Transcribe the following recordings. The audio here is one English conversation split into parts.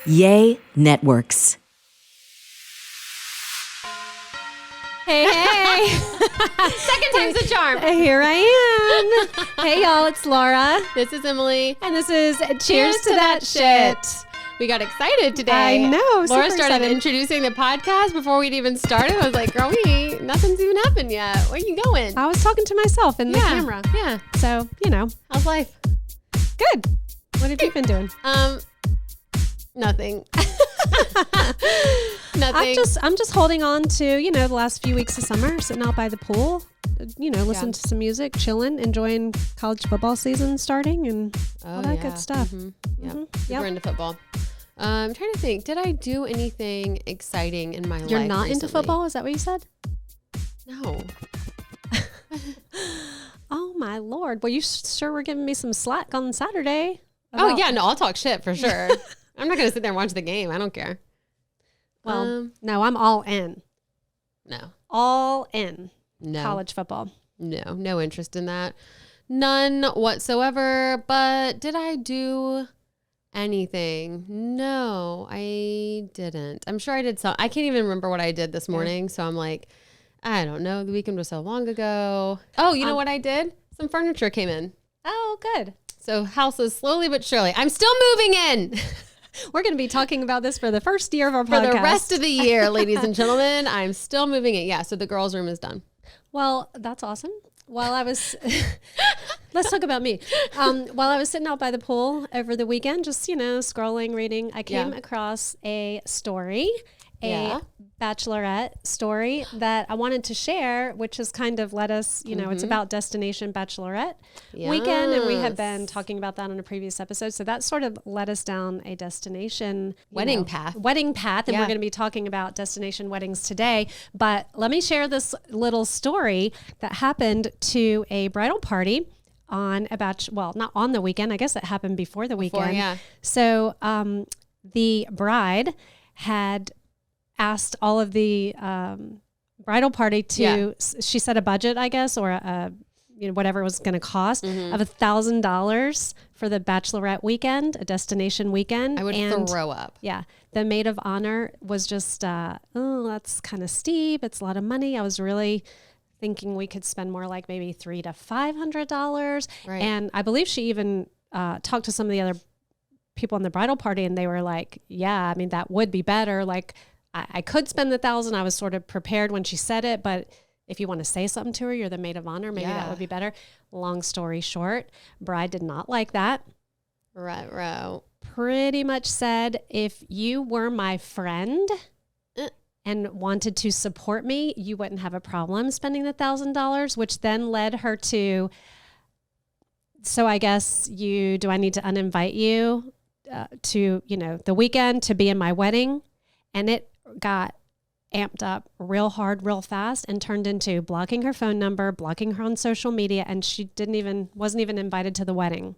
Yay Networks. Hey. Second time's the charm. Here I am. Hey, y'all, it's Laura. This is Emily. And this is Cheers to That Shit. We got excited today. I know. Laura super started excited. introducing the podcast before we'd even started. I was like, girl, nothing's even happened yet. Where are you going? I was talking to myself in the camera. Yeah. So, How's life? good. What have you been doing? Nothing. Nothing. I'm just holding on to, the last few weeks of summer, sitting out by the pool, listening to some music, chilling, enjoying college football season starting and all that good stuff. Mm-hmm. Yeah. Super into football. I'm trying to think. Did I do anything exciting in my life? You're not recently? into football? Is that what you said? No. Oh my Lord. Well, you sure were giving me some slack on Saturday. Oh yeah, no, I'll talk shit for sure. I'm not gonna sit there and watch the game. I don't care. Well, no, I'm all in. No. All in. No. College football. No interest in that. None whatsoever. But did I do anything? No, I didn't. I'm sure I did some. I can't even remember what I did this morning. So I'm like, I don't know. The weekend was so long ago. Oh, you know what I did? Some furniture came in. Oh, good. So house is slowly but surely. I'm still moving in. We're going to be talking about this for the first year of our For podcast. the rest of the year, ladies and gentlemen. I'm still moving in. Yeah, so the girls' room is done. Well, that's awesome. While I was, let's talk about me. While I was sitting out by the pool over the weekend, just, scrolling, reading, I came across a story, a bachelorette story that I wanted to share, which has kind of led us, it's about Destination Bachelorette weekend. And we had been talking about that on a previous episode. So that sort of led us down a destination Wedding path. And we're going to be talking about destination weddings today. But let me share this little story that happened to a bridal party on not on the weekend. I guess it happened before the weekend. Yeah. So the bride had asked all of the bridal party to, she set a budget, I guess, or whatever it was going to cost of $1,000 for the bachelorette weekend, a destination weekend. I would throw up. Yeah. The maid of honor was just, that's kind of steep. It's a lot of money. I was really thinking we could spend more like maybe $300 to $500. Right. And I believe she even talked to some of the other people on the bridal party and they were like, yeah, I mean, that would be better. Like, I could spend the $1,000. I was sort of prepared when she said it, but if you want to say something to her, you're the maid of honor, maybe that would be better. Long story short, bride did not like that. Right. Pretty much said, if you were my friend and wanted to support me, you wouldn't have a problem spending the $1,000, which then led her to, so I guess do I need to uninvite you to, the weekend to be in my wedding? And it got amped up real hard, real fast, and turned into blocking her phone number, blocking her on social media, and she wasn't even invited to the wedding.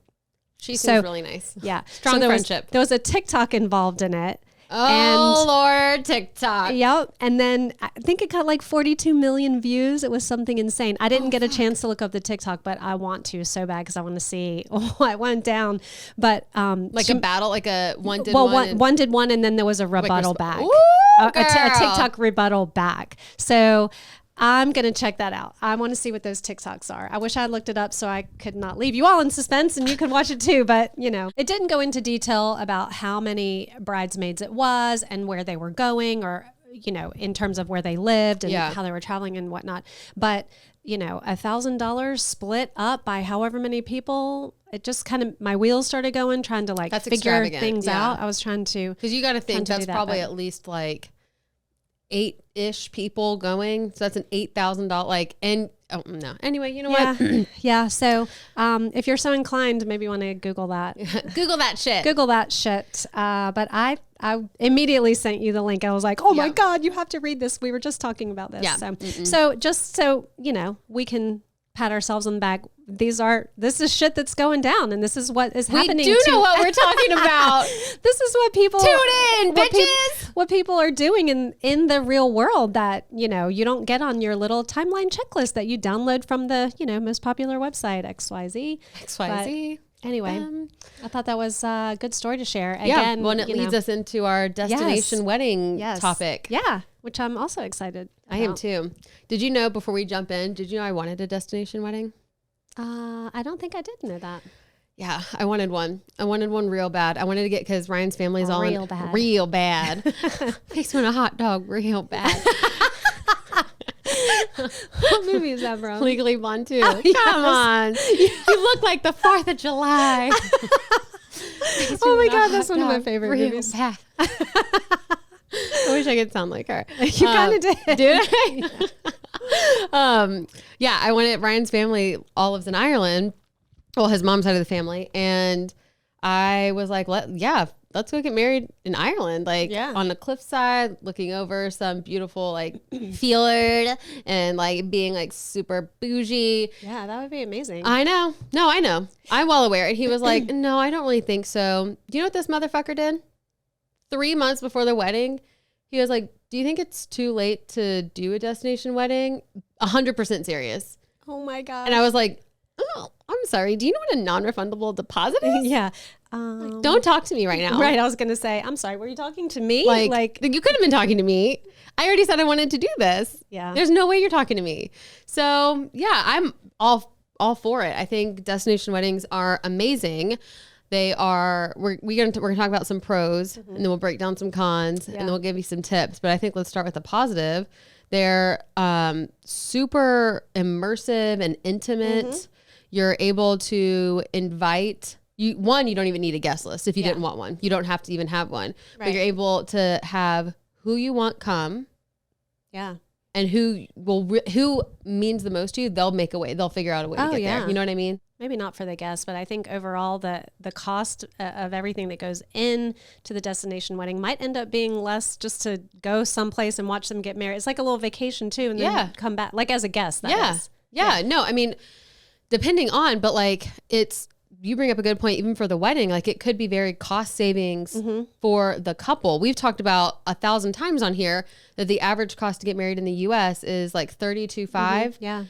She seems really nice. Yeah. Strong friendship. There was a TikTok involved in it. Oh, Lord, TikTok. Yep. And then I think it got like 42 million views. It was something insane. I didn't get a chance to look up the TikTok, but I want to so bad because I want to see what went down. But a battle, like a one did one did one, and then there was a rebuttal back. Ooh, a TikTok rebuttal back. So I'm going to check that out. I want to see what those TikToks are. I wish I had looked it up so I could not leave you all in suspense and you could watch it too. But, it didn't go into detail about how many bridesmaids it was and where they were going or, in terms of where they lived and how they were traveling and whatnot. But, $1,000 split up by however many people, it just kind of, my wheels started going, trying to That's figure things out. I was trying to. Because you got to think that's probably at least like 8-ish people going. So that's an $8,000 no. Anyway, you know what? Yeah. So if you're so inclined, maybe you want to Google that. Google that shit. But I immediately sent you the link. I was like, oh my God, you have to read this. We were just talking about this. Yeah. So just so, we can pat ourselves on the back. This is shit that's going down, and this is what is happening. We do know what we're talking about. This is what people tune in, bitches. What people are doing in the real world that you don't get on your little timeline checklist that you download from the most popular website XYZ. XYZ. Anyway, I thought that was a good story to share. Yeah, Again, well, and it leads us into our destination wedding topic. Yeah, which I'm also excited about. I am too. Did you know, before we jump in, did you know I wanted a destination wedding? I don't think I did know that. Yeah, I wanted one. I wanted one real bad. I wanted to get, because Ryan's family is all Real bad. Real bad. Makes me want a hot dog real bad. What movie is that from? Legally Blonde 2. Oh, yes. Come on. You look like the 4th of July. Oh my God, that's one of my favorite real movies. Bad. I wish I could sound like her. You kind of did. Did I? Yeah, I wanted, Ryan's family all lives in Ireland. Well, his mom's side of the family. And I was like, let's go get married in Ireland, like on the cliffside, looking over some beautiful like fjord and like being like super bougie. Yeah, that would be amazing. I know. No, I know. I'm well aware. And he was like, no, I don't really think so. Do you know what this motherfucker did? 3 months before the wedding, he was like, do you think it's too late to do a destination wedding? 100% serious. Oh my God. And I was like, oh, I'm sorry. Do you know what a non-refundable deposit is? Yeah. Like, don't talk to me right now. Right. I was going to say, I'm sorry. Were you talking to me? Like you could have been talking to me. I already said I wanted to do this. Yeah. There's no way you're talking to me. So yeah, I'm all for it. I think destination weddings are amazing. They are, we're going to talk about some pros and then we'll break down some cons and then we'll give you some tips. But I think let's start with the positive. They're super immersive and intimate. You're able to invite you don't even need a guest list if you didn't want one. You don't have to even have one. Right. But you're able to have who you want come. Yeah. And who means the most to you, they'll make a way. They'll figure out a way to get there. You know what I mean? Maybe not for the guests, but I think overall the cost of everything that goes in to the destination wedding might end up being less just to go someplace and watch them get married. It's like a little vacation too, and then come back, like as a guest. That is. Yeah. No, I mean, depending on, but like you bring up a good point, even for the wedding, like it could be very cost savings for the couple. We've talked about 1,000 times on here that the average cost to get married in the US is like $32,500. Yeah.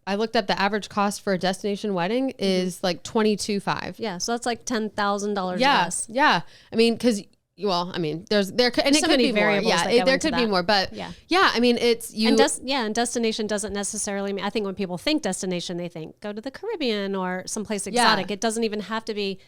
I looked up the average cost for a destination wedding is like $22,500. Yeah. So that's like $10,000 yeah, less. Yeah. I mean, cause there could be more. Yeah. There could be more, but I mean, it's you. And destination doesn't necessarily mean, I think when people think destination, they think go to the Caribbean or someplace exotic. It doesn't even have to be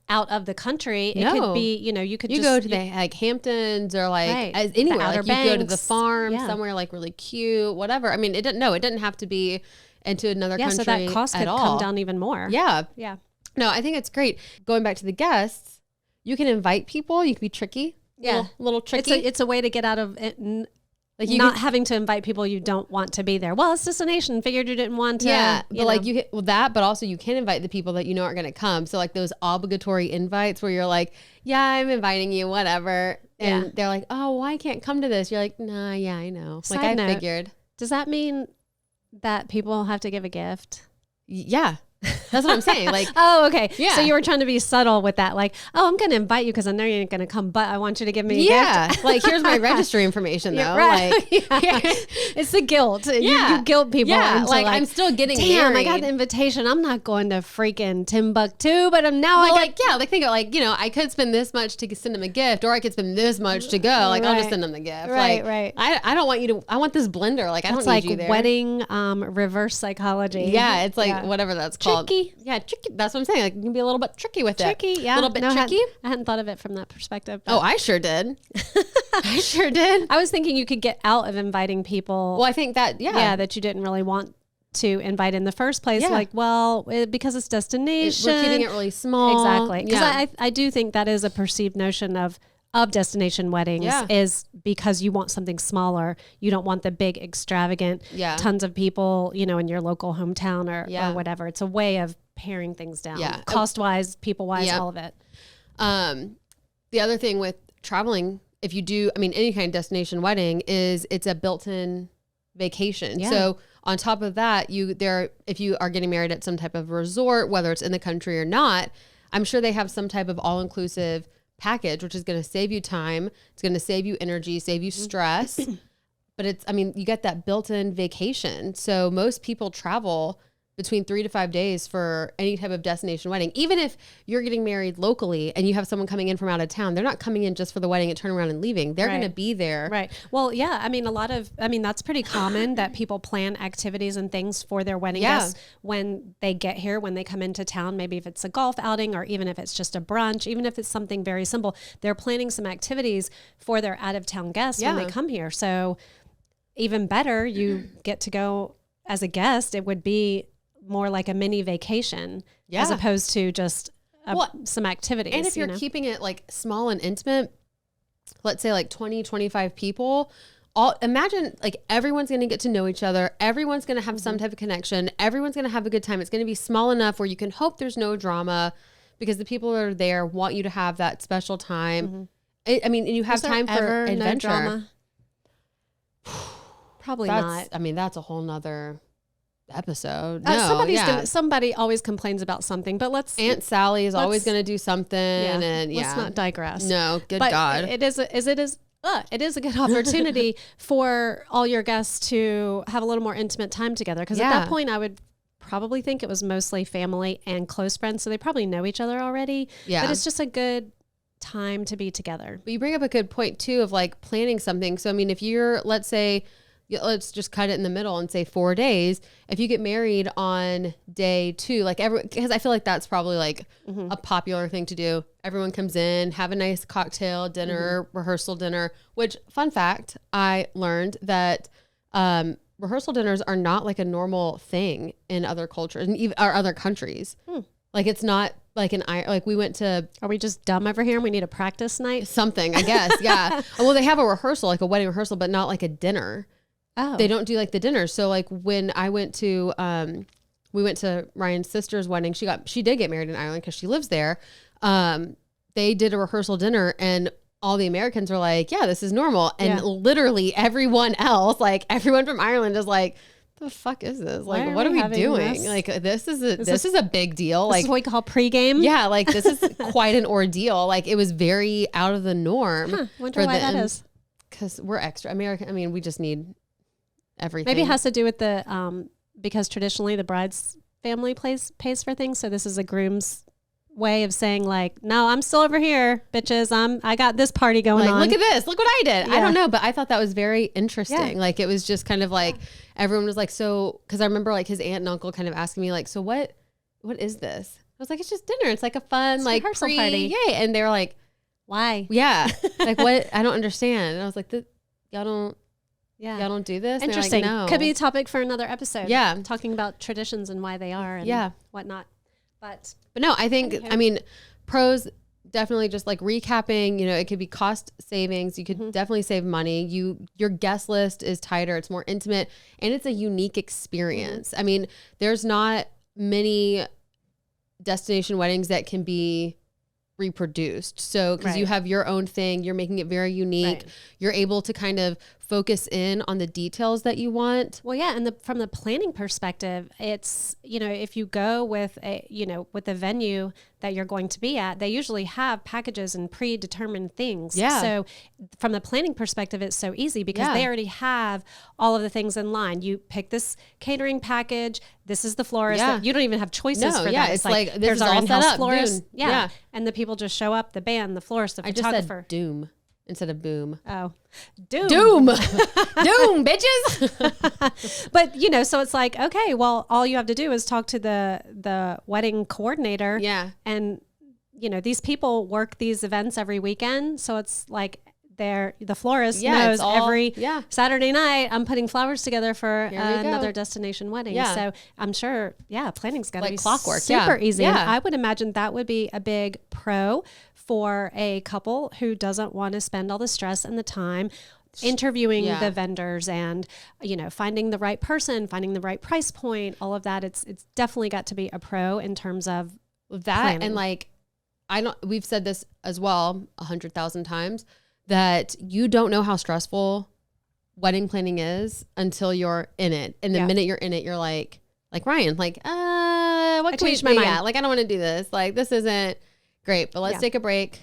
out of the country. It could be, you could go to the like Hamptons or like anywhere. Like you go to the farm somewhere like really cute, whatever. I mean, it didn't have to be into another country. So that cost could come down even more. Yeah. Yeah. No, I think it's great. Going back to the guests, you can invite people. You can be tricky. Yeah. Little tricky. It's a way to get out of it. Like not having to invite people you don't want to be there. Well, it's destination. Figured you didn't want to. Yeah, but like but also you can invite the people that you know aren't going to come. So like those obligatory invites where you're like, yeah, I'm inviting you, whatever. And they're like, oh, well, I can't come to this. You're like, nah, yeah, I know. Side like note, I figured. Does that mean that people have to give a gift? Yeah. That's what I'm saying. Like, oh, okay. Yeah. So you were trying to be subtle with that. Like, oh, I'm going to invite you because I know you ain't going to come, but I want you to give me a gift. Like, here's my registry information though. Right. Like, it's the guilt. You guilt people. Yeah. Like, I'm still getting married. I got the invitation. I'm not going to freaking Timbuktu, but think of I could spend this much to send them a gift, or I could spend this much to go. Like, I'll just send them the gift. Right. I don't want you to, I want this blender. Like, I don't need you there. It's like wedding reverse psychology. Yeah. It's like whatever that's called. Tricky. Yeah, tricky. That's what I'm saying. Like, you can be a little bit tricky with it. Tricky, yeah. A little bit tricky. I hadn't thought of it from that perspective. Oh, I sure did. I sure did. I was thinking you could get out of inviting people. Well, I think that, that you didn't really want to invite in the first place. Yeah. Like, because it's destination. We're keeping it really small. Exactly. Because I do think that is a perceived notion of destination weddings is because you want something smaller. You don't want the big extravagant tons of people, in your local hometown or whatever. It's a way of paring things down. Yeah. Cost wise, people wise, all of it. The other thing with traveling, if you do, any kind of destination wedding it's a built-in vacation. Yeah. So on top of that, if you are getting married at some type of resort, whether it's in the country or not, I'm sure they have some type of all-inclusive package, which is going to save you time. It's going to save you energy, save you stress. But you get that built-in vacation. So most people travel between 3 to 5 days for any type of destination wedding. Even if you're getting married locally and you have someone coming in from out of town, they're not coming in just for the wedding and turn around and leaving. They're going to be there. Right. Well, yeah. I mean, that's pretty common that people plan activities and things for their wedding guests when they get here, when they come into town, maybe if it's a golf outing or even if it's just a brunch, even if it's something very simple, they're planning some activities for their out of town guests when they come here. So even better, you get to go as a guest. It would be more like a mini vacation as opposed to just some activities. And if you're keeping it like small and intimate, let's say like 20, 25 people, imagine like everyone's going to get to know each other. Everyone's going to have some type of connection. Everyone's going to have a good time. It's going to be small enough where you can hope there's no drama because the people that are there want you to have that special time. I mean, and you have time for adventure. No drama? Probably not. I mean, that's a whole nother episode. Somebody always complains about something, but Aunt Sally is always going to do something, and let's not digress. No, God. It is a good opportunity for all your guests to have a little more intimate time together. Because at that point, I would probably think it was mostly family and close friends, so they probably know each other already. Yeah, but it's just a good time to be together. But you bring up a good point too of like planning something. So I mean, if you're, let's say, let's just cut it in the middle and say 4 days. If you get married on day 2, like because I feel like that's probably like a popular thing to do. Everyone comes in, have a nice cocktail dinner, rehearsal dinner, which fun fact, I learned that rehearsal dinners are not like a normal thing in other cultures and even or other countries. Like it's not like we went to. Are we just dumb over here and we need a practice night? Something, I guess. Yeah. Well, they have a rehearsal, like a wedding rehearsal, but not like a dinner. Oh. They don't do like the dinner. So like when I went to, we went to Ryan's sister's wedding. She did get married in Ireland because she lives there. They did a rehearsal dinner and all the Americans were like, yeah, this is normal. And literally everyone else, like everyone from Ireland is like, the fuck is this? Like, what are we doing? This? Like, this is a big deal. This is what we call pregame. Yeah. Like this is quite an ordeal. Like it was very out of the norm. Wonder why that is. Because we're extra American. I mean, we just need everything. Maybe it has to do with the because traditionally the bride's family pays for things, so this is a groom's way of saying like, no, I'm still over here, bitches. I got this party going on. Look at this. Look what I did. I don't know, but I thought that was very interesting. Yeah. Like it was just kind of like everyone was like, so because I remember like his aunt and uncle kind of asking me like, so what is this? I was like, it's just dinner. It's like a fun like rehearsal party. Yay. And they were like, why? Yeah. Like what? I don't understand. And I was like, y'all don't do this? Interesting. Like, no. Could be a topic for another episode. Yeah. Talking about traditions and why they are and whatnot. But no, I think, I mean, pros definitely just like recapping, it could be cost savings. You could definitely save money. Your guest list is tighter. It's more intimate and it's a unique experience. I mean, there's not many destination weddings that can be reproduced. So, because you have your own thing, you're making it very unique. Right. You're able to kind of focus in on the details that you want. Well, yeah. And from the planning perspective, it's, if you go with with the venue that you're going to be at, they usually have packages and predetermined things. Yeah. So from the planning perspective, it's so easy because they already have all of the things in line. You pick this catering package. This is the florist. Yeah. You don't even have choices for that. It's like this there's is our all in-house set up. florist. Yeah. And the people just show up, the band, the florist, the photographer. I just said doom instead of boom. Oh, doom. Doom, bitches. But, so it's like, okay, well, all you have to do is talk to the wedding coordinator. Yeah. And, these people work these events every weekend. So it's like the florist knows every Saturday night I'm putting flowers together for another destination wedding. Yeah. So I'm sure, planning's got to be clockwork. Super easy. Yeah. And I would imagine that would be a big pro for a couple who doesn't want to spend all the stress and the time interviewing the vendors and, finding the right person, finding the right price point, all of that. It's definitely got to be a pro in terms of that. Planning. And like, we've said this as well 100,000 times that you don't know how stressful wedding planning is until you're in it. And the minute you're in it, you're like Ryan, like, what can changed my mind. Yeah, like, I don't want to do this. Like, this isn't great, but let's take a break.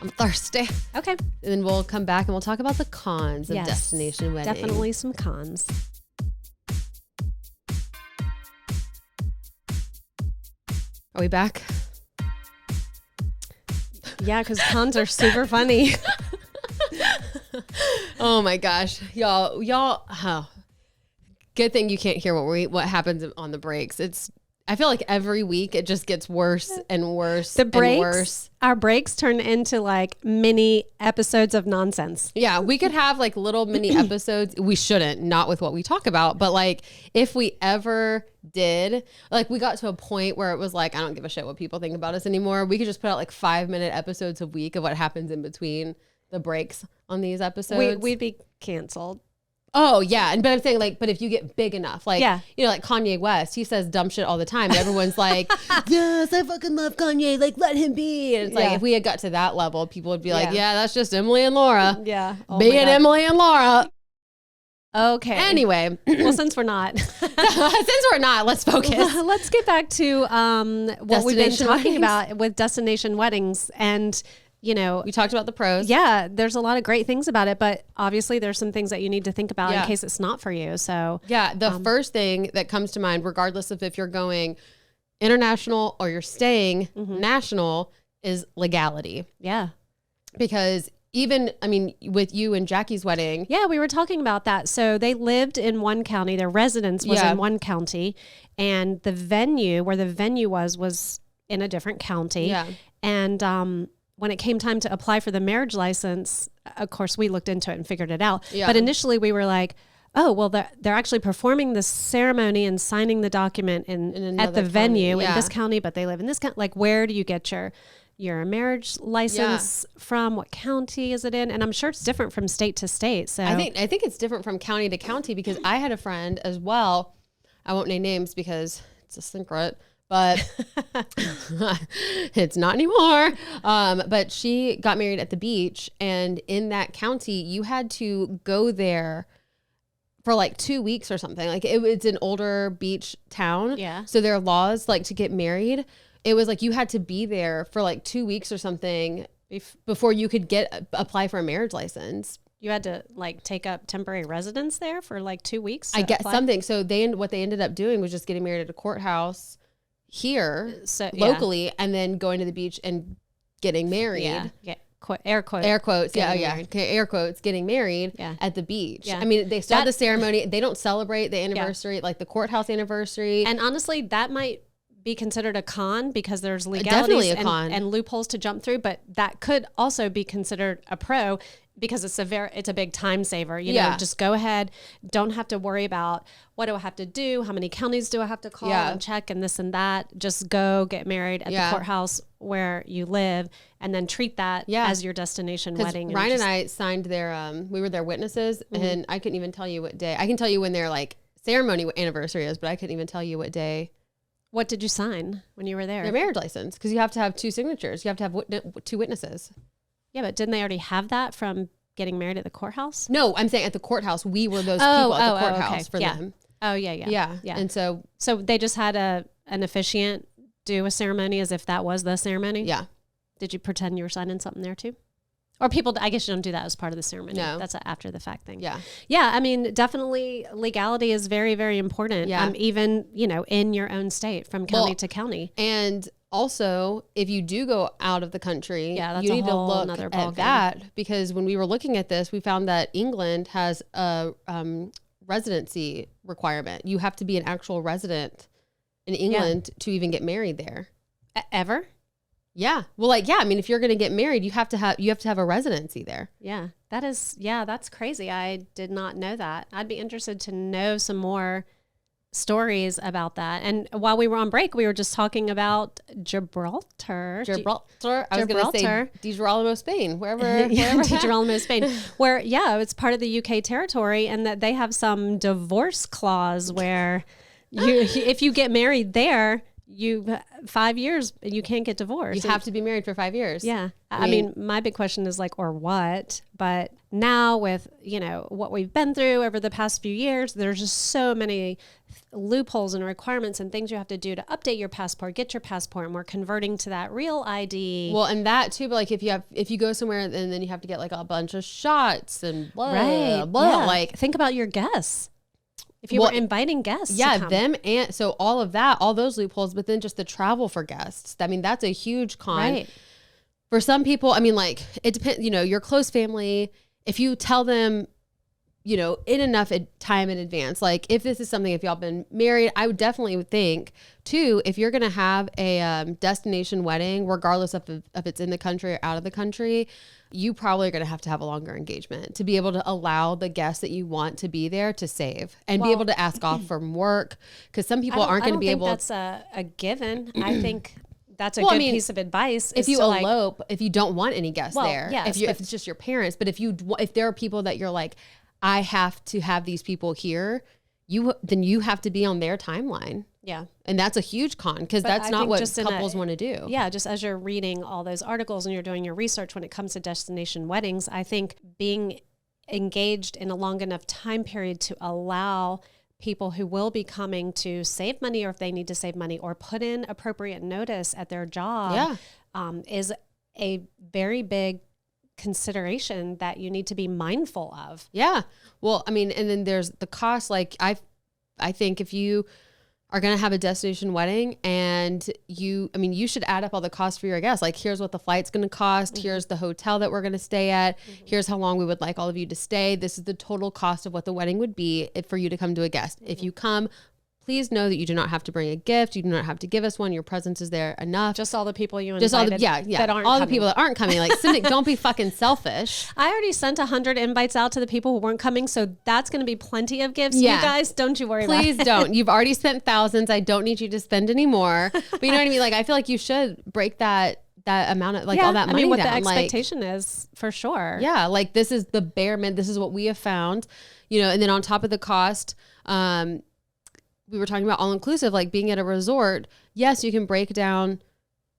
I'm thirsty. Okay. And then we'll come back and we'll talk about the cons of destination wedding. Definitely some cons. Are we back? Yeah, because cons are super funny. Oh my gosh, y'all. Oh, good thing you can't hear what happens on the breaks. I feel like every week it just gets worse and worse. The breaks, and worse. Our breaks turn into like mini episodes of nonsense. Yeah, we could have like little mini episodes. We shouldn't, not with what we talk about, but like if we ever did, like we got to a point where it was like, I don't give a shit what people think about us anymore. We could just put out like 5-minute episodes a week of what happens in between the breaks on these episodes. We'd be canceled. Oh yeah, but I'm saying like, but if you get big enough, like, yeah. you know, like Kanye West, he says dumb shit all the time. And everyone's like, yes, I fucking love Kanye. Like, let him be. And it's like, if we had got to that level, people would be like, yeah, that's just Emily and Laura. Yeah, being Emily and Laura. Okay. Anyway, well, since we're not, let's focus. Let's get back to what we've been talking about with destination weddings. And you know, we talked about the pros. Yeah, there's a lot of great things about it, but obviously there's some things that you need to think about in case it's not for you. So yeah, the first thing that comes to mind, regardless of if you're going international or you're staying national, is legality. Yeah. Because even, I mean, with you and Jackie's wedding. Yeah, we were talking about that. So they lived in one county. Their residence was in one county. And the venue, where the venue was in a different county. Yeah. And when it came time to apply for the marriage license, of course, we looked into it and figured it out. Yeah. But initially we were like, oh, well, they're actually performing the ceremony and signing the document at the venue in this county, but they live in this county. Like, where do you get your marriage license from? What county is it in? And I'm sure it's different from state to state. So I think it's different from county to county, because I had a friend as well. I won't name names because it's a secret, but it's not anymore. But she got married at the beach, and in that county, you had to go there for like 2 weeks or something. Like it's an older beach town. Yeah. So there are laws like to get married. It was like you had to be there for like 2 weeks or something before you could apply for a marriage license. You had to like take up temporary residence there for like 2 weeks. I get something. So what they ended up doing was just getting married at a courthouse here locally, and then going to the beach and getting married. Yeah. Air quotes. Air quotes. Okay, air quotes. Getting married at the beach. Yeah. I mean, they start the ceremony. They don't celebrate the anniversary, like the courthouse anniversary. And honestly, that might be considered a con because there's legalities and loopholes to jump through, but that could also be considered a pro because it's a big time saver. You know, just go ahead. Don't have to worry about what do I have to do? How many counties do I have to call and check and this and that? Just go get married at the courthouse where you live, and then treat that as your destination wedding. Ryan and I signed we were their witnesses, and I couldn't even tell you what day. I can tell you when their like ceremony anniversary is, but I couldn't even tell you what day. What did you sign when you were there? Their marriage license, because you have to have 2 signatures. You have to have 2 witnesses. Yeah, but didn't they already have that from getting married at the courthouse? No, I'm saying at the courthouse. We were those people at the courthouse for them. Oh, yeah. And so they just had an officiant do a ceremony as if that was the ceremony? Yeah. Did you pretend you were signing something there too? Or people, I guess you don't do that as part of the ceremony. No. That's an after the fact thing. Yeah. Yeah. I mean, definitely legality is very, very important. Yeah. Even, in your own state from county to county. And also, if you do go out of the country, that's you need to look at that, because when we were looking at this, we found that England has a residency requirement. You have to be an actual resident in England to even get married there. Ever? Yeah. Well, I mean, if you're going to get married, you have to have a residency there. Yeah. That's crazy. I did not know that. I'd be interested to know some more stories about that. And while we were on break, we were just talking about Gibraltar. I was going to say Di Girolamo, Spain, wherever Di Girolamo, Spain, where, it's part of the UK territory, and that they have some divorce clause where if you get married there, 5 years, you can't get divorced. You have to be married for 5 years. Yeah. I mean, my big question is like, or what? But now with, what we've been through over the past few years, there's just so many loopholes and requirements and things you have to do to update your passport, get your passport, and we're converting to that real ID. Well, and that too, but like if you go somewhere and then you have to get like a bunch of shots and blah, right. blah, Yeah. like think about your guests. If you were inviting guests. Yeah, to come. them. And so all of that, all those loopholes, but then just the travel for guests. I mean, that's a huge con. Right. For some people, I mean, like, it depends, you know, your close family, if you tell them, you know, in enough time in advance, like if this is something, if y'all been married, I would definitely think too, if you're going to have a destination wedding, regardless of if it's in the country or out of the country, you probably are going to have a longer engagement to be able to allow the guests that you want to be there to save and be able to ask off from work. Cause some people aren't going to be able. That's a given. I think that's a good piece of advice. If you elope, if you don't want any guests there, yes, if it's just your parents, but if there are people that you're like, I have to have these people here, then you have to be on their timeline. Yeah. And that's a huge con because that's not what couples want to do. Yeah. Just as you're reading all those articles and you're doing your research when it comes to destination weddings, I think being engaged in a long enough time period to allow people who will be coming to save money, or if they need to save money, or put in appropriate notice at their job, is a very big consideration that you need to be mindful of. Yeah. Well, I mean, and then there's the cost. Like I think if you are going to have a destination wedding and you should add up all the costs for your guests. Like, here's what the flight's going to cost. Mm-hmm. Here's the hotel that we're going to stay at. Mm-hmm. Here's how long we would like all of you to stay. This is the total cost of what the wedding would be for you to come to a guest. Mm-hmm. If you come, please know that you do not have to bring a gift. You do not have to give us one. Your presence is there enough. Just all the people you invited that aren't all coming. The people that aren't coming. Like, don't be fucking selfish. I already sent 100 invites out to the people who weren't coming, so that's going to be plenty of gifts. Yeah. You guys, don't you worry about it. Please don't. You've already spent thousands. I don't need you to spend any more. But you know what I mean? Like, I feel like you should break that amount of all that money down. I mean, what the expectation is, for sure. Yeah, like this is the bare minimum. This is what we have found, you know, and then on top of the cost, we were talking about all-inclusive, like being at a resort. Yes, you can break down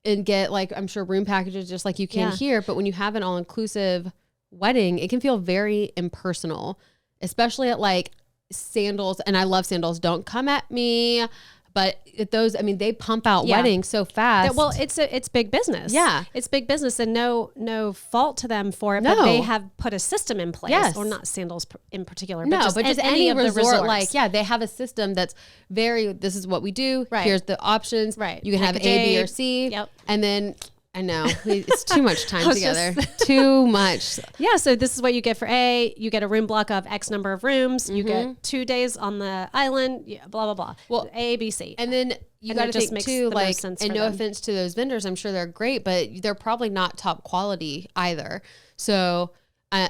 and get, like, I'm sure room packages just like you can here. But when you have an all-inclusive wedding, it can feel very impersonal, especially at like Sandals. And I love Sandals. Don't come at me. But those, I mean, they pump out weddings so fast. Well, it's big business. Yeah. It's big business, and no fault to them for it, but they have put a system in place. Yes. Or not Sandals in particular, but just any of resort, the resorts. like, they have a system that's this is what we do. Right. Here's the options. Right. You can have A, B, or C. Yep. And then, I know, it's too much time together. Too much. Yeah, so this is what you get for A. You get a room block of X number of rooms. You get 2 days on the island, blah, blah, blah. Well, A, B, C. And then you got to think too, like, and no offense to those vendors, I'm sure they're great, but they're probably not top quality either. So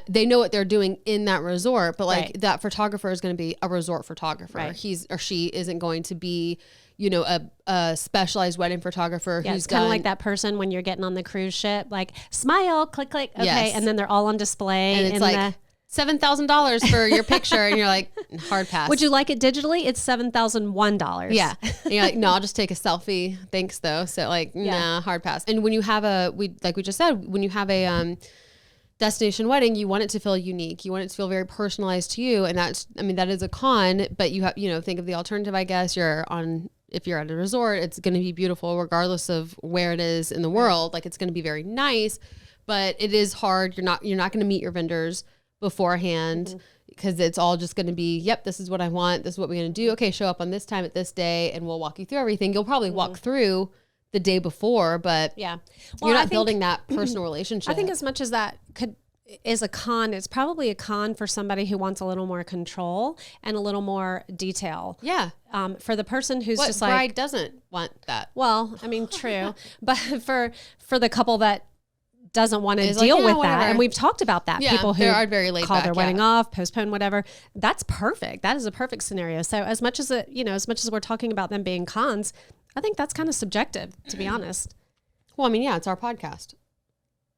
they know what they're doing in that resort, but like that photographer is going to be a resort photographer. Right. He or she isn't going to be, you know, a specialized wedding photographer who's kind of like that person when you're getting on the cruise ship, like smile, click, click, okay, and then they're all on display, and it's like $7,000 for your picture, and you're like, hard pass. Would you like it digitally? It's $7,001. Yeah, and you're like, no, I'll just take a selfie, thanks though. So like, nah, hard pass. And when you have we just said, when you have a destination wedding, you want it to feel unique. You want it to feel very personalized to you, and that is a con. But you have, think of the alternative. I guess if you're at a resort, it's going to be beautiful regardless of where it is in the world. Like, it's going to be very nice, but it is hard. You're not going to meet your vendors beforehand because it's all just going to be, yep, this is what I want. This is what we're going to do. Okay, show up on this time at this day, and we'll walk you through everything. You'll probably walk through the day before, but you're not building that personal relationship. I think as much as that is a con, it's probably a con for somebody who wants a little more control and a little more detail. Yeah. For the person who's what just bride like, doesn't want that. Well, I mean, true, but for the couple that doesn't want to deal with whatever. that, and we've talked about that. Yeah, people who are very laid call back, their wedding off, postpone, whatever. That's perfect. That is a perfect scenario. So as much as we're talking about them being cons, I think that's kind of subjective, to be honest. Well, I mean, it's our podcast.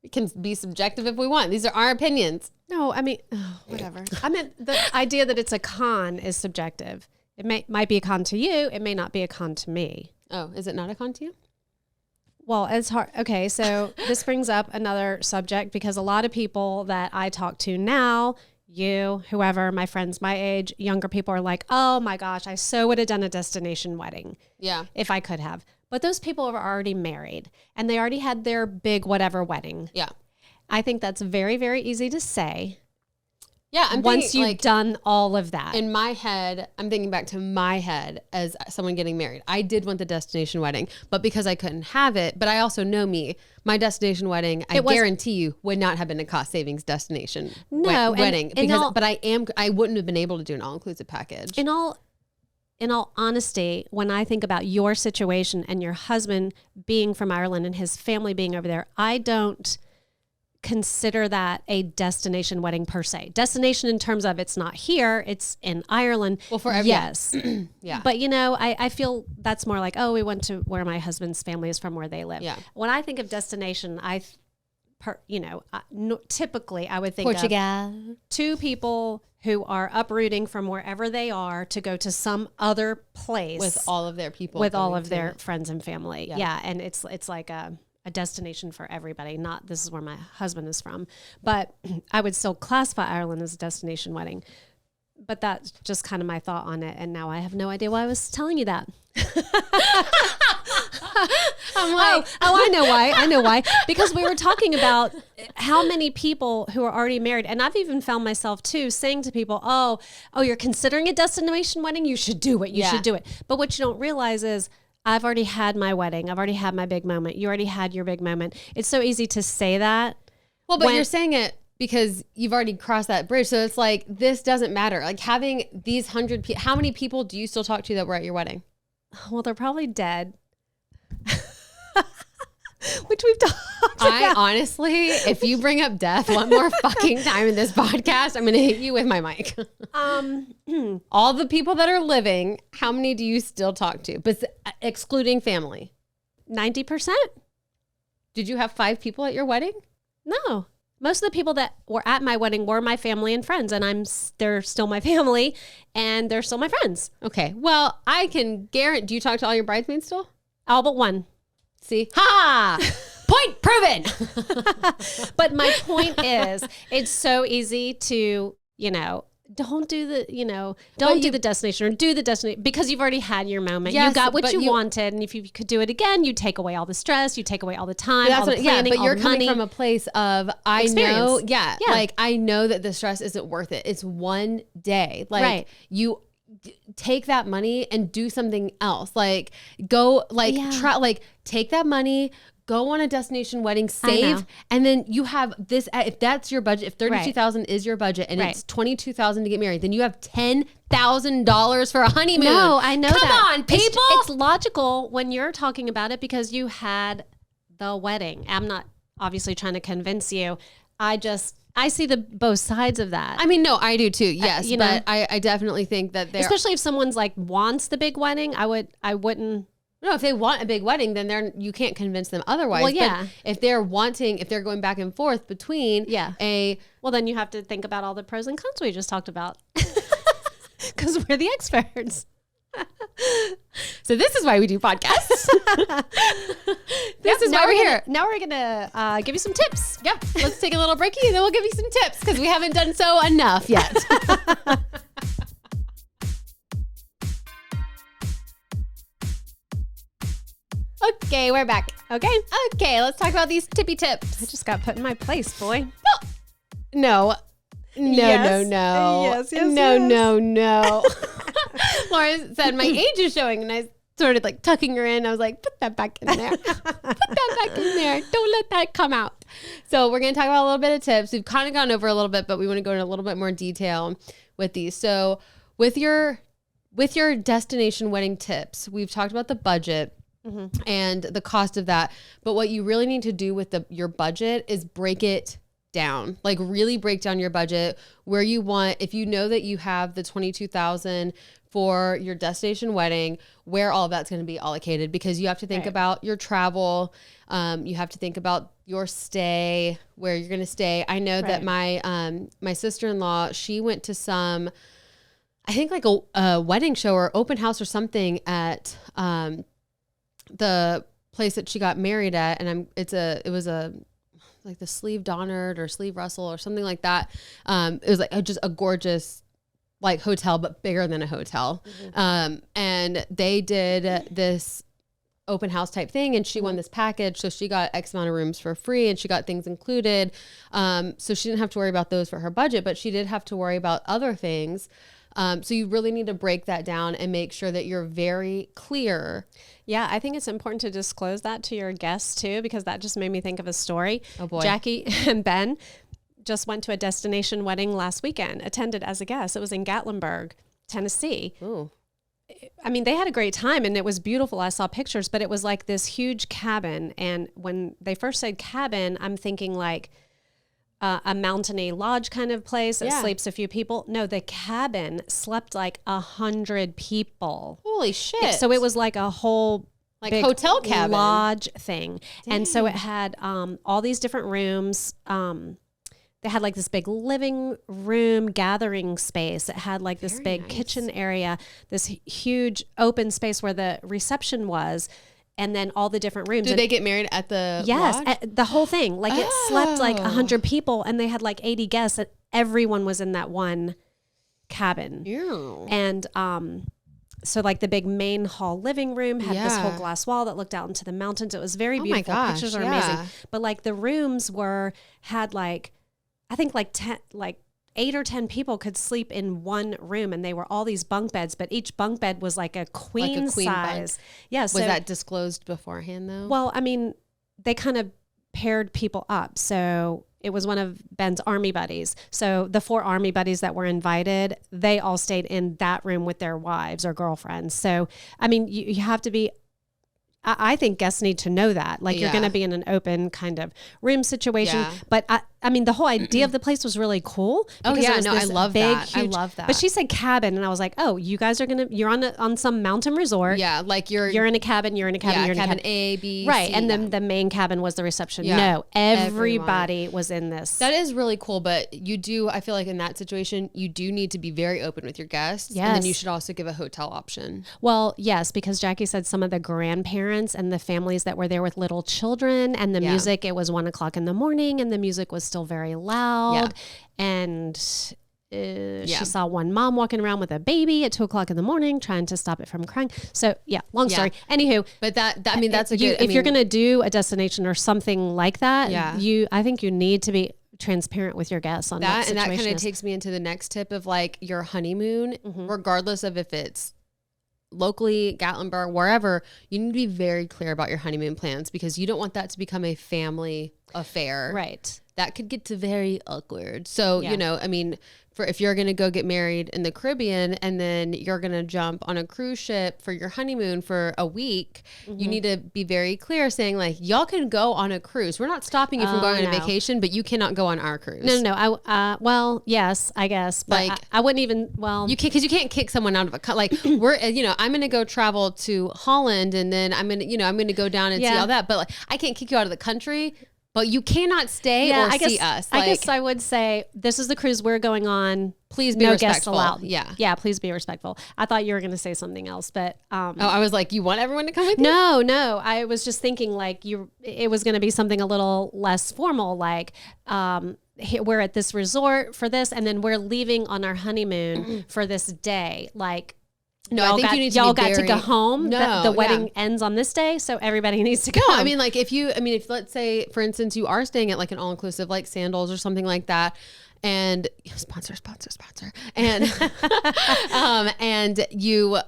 We can be subjective if we want. These are our opinions. No, I mean, whatever. I mean, the idea that it's a con is subjective. It might be a con to you. It may not be a con to me. Oh, is it not a con to you? Well, it's hard. Okay, so this brings up another subject because a lot of people that I talk to now, you, whoever, my friends my age, younger people are like, oh my gosh, I so would have done a destination wedding. Yeah. If I could have. But those people are already married and they already had their big whatever wedding. Yeah. I think that's very, very easy to say. Yeah, I'm once thinking, you've like, done all of that. in my head, I'm thinking back to my head as someone getting married. I did want the destination wedding, but because I couldn't have it, but I also know me, my destination wedding, I guarantee you, would not have been a cost savings destination wedding. But I wouldn't have been able to do an all-inclusive package. In all honesty, when I think about your situation and your husband being from Ireland and his family being over there, I don't consider that a destination wedding per se. Destination in terms of it's not here, it's in Ireland. Well, forever. Yes. Yeah. But I feel that's more like, oh, we went to where my husband's family is from, where they live. Yeah. When I think of destination, typically I would think Portugal. of two people who are uprooting from wherever they are to go to some other place With all of their people. with all of their friends and family. Yeah. Yeah. And it's like a destination for everybody. Not this is where my husband is from, but I would still classify Ireland as a destination wedding. But that's just kind of my thought on it. And now I have no idea why I was telling you that. I'm like, I know why. I know why. Because we were talking about how many people who are already married. And I've even found myself too saying to people, oh, you're considering a destination wedding? You should do it. You should do it. But what you don't realize is I've already had my wedding. I've already had my big moment. You already had your big moment. It's so easy to say that. Well, but you're saying it because you've already crossed that bridge. So it's like, this doesn't matter. Like having these 100 people, how many people do you still talk to that were at your wedding? Well, they're probably dead. Which we've talked I honestly, if you bring up death one more fucking time in this podcast, I'm going to hit you with my mic. All the people that are living, how many do you still talk to? But excluding family. 90%? Did you have 5 people at your wedding? No. Most of the people that were at my wedding were my family and friends, and they're still my family, and they're still my friends. Okay. Well, I can guarantee. Do you talk to all your bridesmaids still? All but one. See? Ha! Point proven. But my point is, it's so easy to, don't do the, don't do the destination or do the destination because you've already had your moment. Yes, you got what you wanted. And if you could do it again, you take away all the stress, you take away all the time, all the planning, but all you're the coming money. from a place of, I Experience. know, like I know that the stress isn't worth it. It's one day. Like you take that money and do something else. Like go, try, take that money, go on a destination wedding, save, and then you have this. If that's your budget, if 32,000 is your budget, and it's 22,000 to get married, then you have $10,000 for a honeymoon. No, I know that. Come on, people. It's logical when you're talking about it because you had the wedding. I'm not obviously trying to convince you. I see both sides of that. I mean, no, I do too. Yes, but I definitely think that especially if someone's like wants the big wedding, I wouldn't. No, if they want a big wedding, then you can't convince them otherwise. Well, yeah. But if they're going back and forth between well, then you have to think about all the pros and cons we just talked about because we're the experts. So this is why we do podcasts. This is why we're here. Now we're gonna give you some tips. Yep. Let's take a little breaky and then we'll give you some tips because we haven't done so enough yet. Okay, we're back. Okay, let's talk about these tippy tips. I just got put in my place, boy. No. Yes. No. Laura said my age is showing, and I started like tucking her in. I was like, put that back in there. Put that back in there. Don't let that come out. So we're going to talk about a little bit of tips. We've kind of gone over a little bit, but we want to go into a little bit more detail with these. So with your destination wedding tips, we've talked about the budget. Mm-hmm. And the cost of that. But what you really need to do with your budget is break it down. Like really break down your budget where you want, if you know that you have the 22,000 for your destination wedding, where all of that's going to be allocated, because you have to think about your travel. You have to think about your stay, where you're going to stay. I know that my sister-in-law, she went to some, I think like a wedding show or open house or something at, the place that she got married at, and it was like the Sleeve Donard or Sleeve Russell or something like that. It was like just a gorgeous like hotel, but bigger than a hotel. Mm-hmm. And they did this open house type thing, and she won this package, so she got X amount of rooms for free, and she got things included. So she didn't have to worry about those for her budget, but she did have to worry about other things. So you really need to break that down and make sure that you're very clear. Yeah, I think it's important to disclose that to your guests too, because that just made me think of a story. Oh boy. Jackie and Ben just went to a destination wedding last weekend, attended as a guest. It was in Gatlinburg, Tennessee. Ooh. I mean, they had a great time and it was beautiful. I saw pictures, but it was like this huge cabin. And when they first said cabin, I'm thinking like a mountainy lodge kind of place that sleeps a few people. No, the cabin slept like 100 people. Holy shit. So it was like a whole like big hotel cabin lodge thing. Dang. And so it had all these different rooms. They had like this big living room gathering space. It had like this big kitchen area, this huge open space where the reception was, and then all the different rooms. Did they get married at the lodge? The whole thing. Like it slept like 100 people, and they had like 80 guests. And everyone was in that one cabin. Ew. And so like the big main hall living room had this whole glass wall that looked out into the mountains. It was very beautiful. My gosh, Pictures are amazing. But like the rooms had like, I think like 8 or 10 people could sleep in one room, and they were all these bunk beds, but each bunk bed was like a queen size. Bunk. Yeah. Was that disclosed beforehand though? Well, I mean, they kind of paired people up. So it was one of Ben's army buddies. So the 4 army buddies that were invited, they all stayed in that room with their wives or girlfriends. So, I mean, you have to be, I think guests need to know that. Like you're going to be in an open kind of room situation. Yeah. But I mean, the whole idea of the place was really cool. Oh yeah, it was I love that. Huge, I love that. But she said cabin, and I was like, oh, you guys are you're on some mountain resort. Yeah, like you're in a cabin. You're in a cabin. Yeah, you're in cabin a cabin A, B, right. C, And then the main cabin was the reception. Yeah. No, everybody was in this. That is really cool. But I feel like in that situation, you do need to be very open with your guests. Yes. And then you should also give a hotel option. Well, yes, because Jackie said some of the grandparents and the families that were there with little children, and the music, it was 1:00 in the morning, and the music was still very loud. Yeah. And she saw one mom walking around with a baby at 2:00 in the morning, trying to stop it from crying. So long story. Anywho, but that's a good. If you're going to do a destination or something like that, I think you need to be transparent with your guests on that. And that kind of takes me into the next tip of like your honeymoon, regardless of if it's locally, Gatlinburg, wherever, you need to be very clear about your honeymoon plans, because you don't want that to become a family affair. Right. That could get to very awkward. So, I mean, if you're going to go get married in the Caribbean and then you're going to jump on a cruise ship for your honeymoon for a week, you need to be very clear saying like, y'all can go on a cruise. We're not stopping you from going on a vacation, but you cannot go on our cruise. No. Well, yes, I guess, but like, I wouldn't even, you can't, because you can't kick someone out of like we're, I'm going to go travel to Holland, and then I'm going to go down and see all that. But like, I can't kick you out of the country. But you cannot stay or see us. I guess I would say, this is the cruise we're going on. Please be respectful. Guests allowed. Yeah, please be respectful. I thought you were going to say something else, but I was like, you want everyone to come with you? No. I was just thinking like it was going to be something a little less formal, like we're at this resort for this, and then we're leaving on our honeymoon for this day, like. No, I think you need to y'all got to go home. No, the wedding ends on this day, so everybody needs to go. No, I mean, like if let's say, for instance, you are staying at like an all-inclusive, like Sandals or something like that, and sponsor, and and you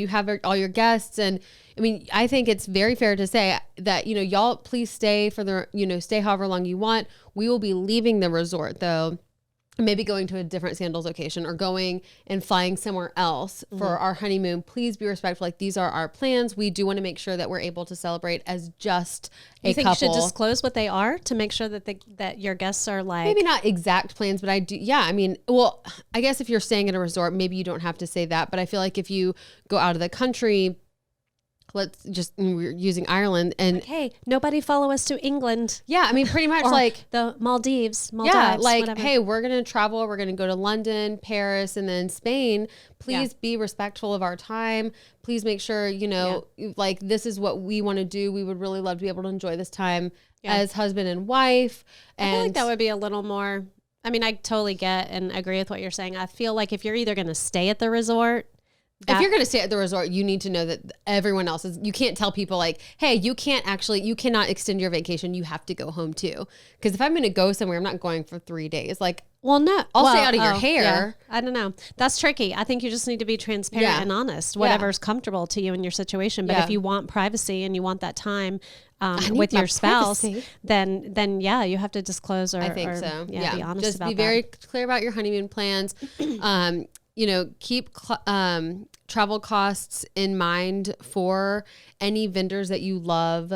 have all your guests, and I mean, I think it's very fair to say that y'all please stay for stay however long you want. We will be leaving the resort though. Maybe going to a different Sandals location or going and flying somewhere else for our honeymoon. Please be respectful. Like, these are our plans. We do want to make sure that we're able to celebrate as just a couple. You think you should disclose what they are to make sure that that your guests are like... Maybe not exact plans, but I do. Yeah, I mean, well, I guess if you're staying at a resort, maybe you don't have to say that. But I feel like if you go out of the country... we're using Ireland, and like, hey, nobody follow us to England. Yeah, I mean, pretty much like the Maldives. Yeah, like, whatever. Hey, we're going to travel. We're going to go to London, Paris, and then Spain. Please be respectful of our time. Please make sure, like, this is what we want to do. We would really love to be able to enjoy this time as husband and wife. And I feel like that would be a little more, I mean, I totally get and agree with what you're saying. I feel like if you're either going to stay at the resort, If you're going to stay at the resort, you need to know that everyone else is, you can't tell people like, hey, you cannot extend your vacation. You have to go home too. Because if I'm going to go somewhere, I'm not going for 3 days. Like, well, no, I'll stay out of your hair. Yeah. I don't know. That's tricky. I think you just need to be transparent and honest, whatever's comfortable to you in your situation. But if you want privacy and you want that time with your spouse, then yeah, you have to disclose I think so. Yeah, be honest just about be that. very clear about your honeymoon plans. Keep travel costs in mind for any vendors that you love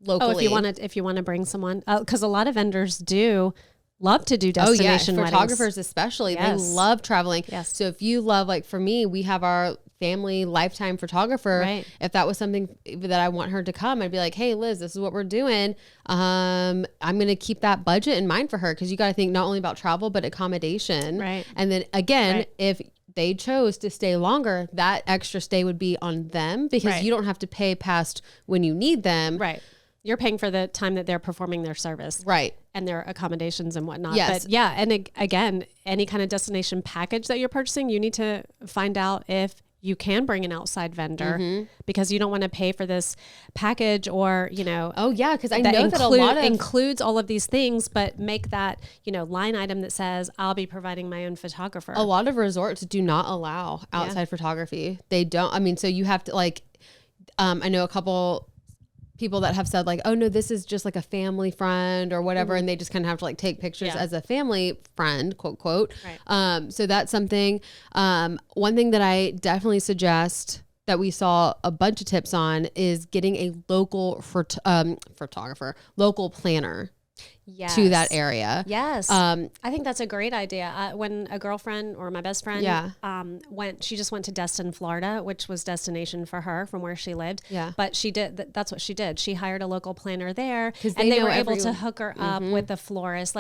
locally. Oh, if you want to bring someone, because a lot of vendors do love to do destination weddings. Photographers especially, they love traveling. Yes. So if you love, like for me, we have our family lifetime photographer. Right. If that was something that I want her to come, I'd be like, hey, Liz, this is what we're doing. I'm going to keep that budget in mind for her, because you got to think not only about travel, but accommodation. Right. And then again, if they chose to stay longer, that extra stay would be on them, because you don't have to pay past when you need them. Right. You're paying for the time that they're performing their service. Right. And their accommodations and whatnot. Yes. But yeah, and again, any kind of destination package that you're purchasing, you need to find out if you can bring an outside vendor, because you don't want to pay for this package or, Oh yeah. Cause I know that a lot of includes all of these things, but make that, line item that says I'll be providing my own photographer. A lot of resorts do not allow outside photography. They don't. I mean, so you have to I know a couple people that have said like, oh no, this is just like a family friend or whatever. And they just kind of have to take pictures as a family friend, quote, quote. Right. So that's something. One thing that I definitely suggest that we saw a bunch of tips on is getting a local photographer, local planner. To that area. Yes. I think that's a great idea. When a girlfriend or my best friend she just went to Destin, Florida, which was destination for her from where she lived. Yeah. But that's what she did. She hired a local planner there, and they were able to hook her up with the florist.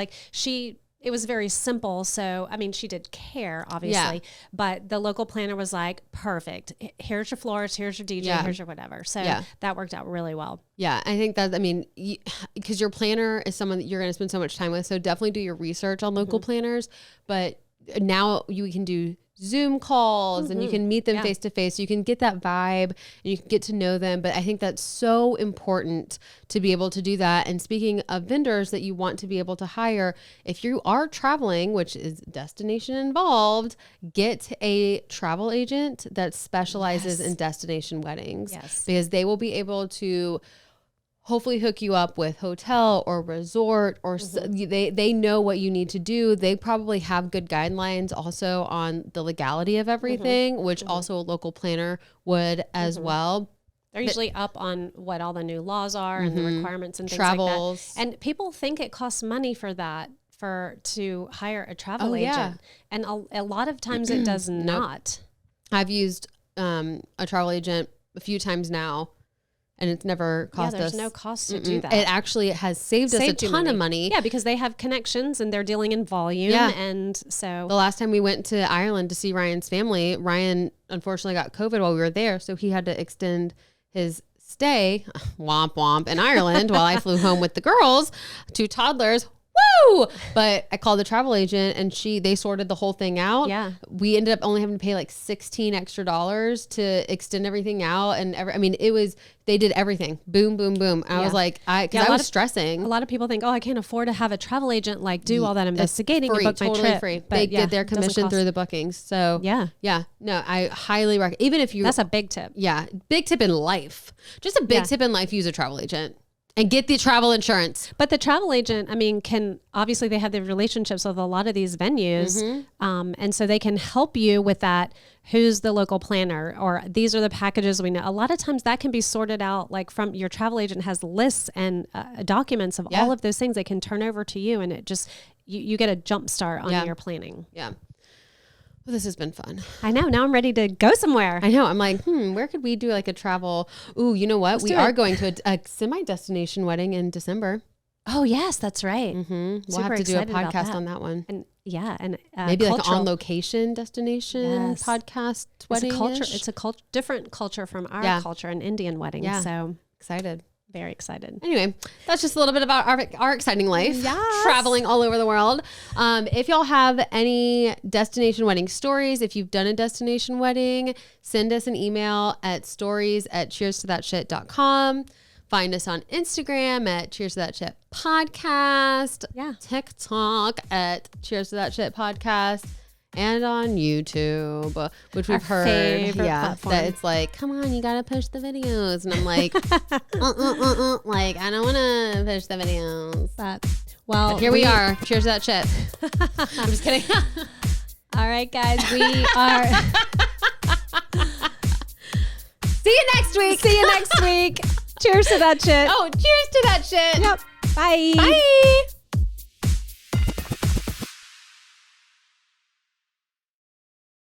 It was very simple. So, I mean, she did care, obviously, but the local planner was like, perfect. Here's your florist, here's your DJ, here's your whatever. So that worked out really well. Yeah. I think that, because your planner is someone that you're going to spend so much time with. So definitely do your research on local planners. But now you can do Zoom calls and you can meet them face to face. You can get that vibe and you can get to know them. But I think that's so important to be able to do that. And speaking of vendors that you want to be able to hire, if you are traveling, which is destination involved, get a travel agent that specializes in destination weddings. Yes. Because they will be able to hopefully hook you up with hotel or resort, or they know what you need to do. They probably have good guidelines also on the legality of everything, which also a local planner would as well. They're usually up on what all the new laws are and the requirements and things like that. And people think it costs money for that, to hire a travel agent. And a lot of times it does not. I've used a travel agent a few times now, and it's never cost us. There's no cost to do that. It actually has saved us a ton of money. Yeah, because they have connections and they're dealing in volume. Yeah. And so the last time we went to Ireland to see Ryan's family, Ryan unfortunately got COVID while we were there. So he had to extend his stay, womp womp, in Ireland while I flew home with the girls, 2 toddlers. Woo! But I called the travel agent and they sorted the whole thing out. Yeah. We ended up only having to pay $16 extra to extend everything out. And they did everything. Boom, boom, boom. I was like, I was stressing. A lot of people think, oh, I can't afford to have a travel agent do all that investigating and book totally my trip. Free. But they get their commission through the bookings. So yeah. No, I highly recommend, even if that's a big tip. Yeah. Big tip in life. Just a big tip in life, use a travel agent. And get the travel insurance. But the travel agent, obviously they have the relationships with a lot of these venues. And so they can help you with that. Who's the local planner, or these are the packages we know. A lot of times that can be sorted out, from your travel agent has lists and documents of all of those things they can turn over to you. And it just, you get a jump start on your planning. Yeah. Well, this has been fun. I know. Now I'm ready to go somewhere. I know. I'm like, where could we do a travel? Ooh, you know what? We are going to a semi-destination wedding in December. Oh, yes, that's right. We'll have to do a podcast on that one. And and maybe like an on-location destination podcast wedding. It's a different culture from our culture, an Indian wedding. Yeah. So excited. very excited. Anyway, that's just a little bit about our exciting life. Yes. Traveling all over the world. If y'all have any destination wedding stories, if you've done a destination wedding, send us an email at stories@cheerstothatshit.com. Find us on Instagram at Cheers to That Shit Podcast. Yeah. TikTok at Cheers to That Shit Podcast. And on YouTube, which we've heard, platform. that it's like, come on, you gotta push the videos, and I'm like, like I don't want to push the videos. But Here we are. Cheers to that shit. I'm just kidding. All right, guys, we are. See you next week. See you next week. Cheers to that shit. Oh, cheers to that shit. Yep. Bye. Bye.